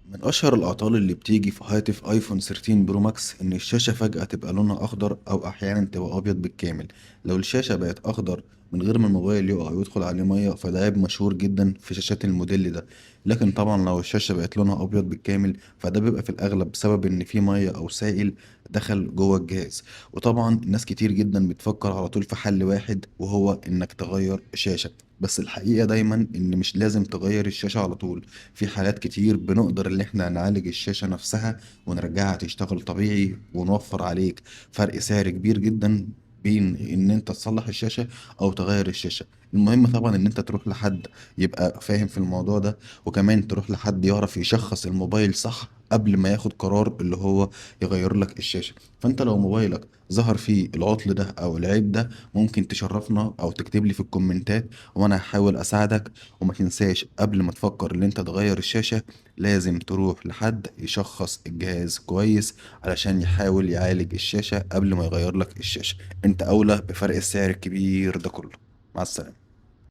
من أشهر الأعطال اللي بتيجي في هاتف ايفون 13 برو ماكس إن الشاشة فجأة تبقى لونها أخضر أو أحيانا تبقى أبيض بالكامل. لو الشاشة بقت أخضر من غير ما الموبايل يقع ويدخل عليه مية فده عيب مشهور جدا في شاشات الموديل ده. لكن طبعا لو الشاشة بقت لونها أبيض بالكامل فده بيبقى في الأغلب بسبب إن في مية أو سائل دخل جوه الجهاز. وطبعا ناس كتير جدا بتفكر على طول في حل واحد وهو إنك تغير الشاشة. بس الحقيقة دايما إن مش لازم تغير الشاشة على طول. في حالات كتير بنقدر ان احنا نعالج الشاشة نفسها ونرجعها تشتغل طبيعي ونوفر عليك فرق سعر كبير جدا بين ان انت تصلح الشاشة او تغير الشاشة. المهم طبعا ان انت تروح لحد يبقى فاهم في الموضوع ده، وكمان تروح لحد يعرف يشخص الموبايل صح قبل ما ياخد قرار اللي هو يغير لك الشاشة. فانت لو موبايلك ظهر فيه العطل ده او العيب ده ممكن تشرفنا او تكتب لي في الكومنتات وانا هحاول اساعدك. وما تنساش قبل ما تفكر ان انت تغير الشاشة لازم تروح لحد يشخص الجهاز كويس علشان يحاول يعالج الشاشة قبل ما يغير لك الشاشة. انت اولى بفرق السعر الكبير ده كله. مع السلامة.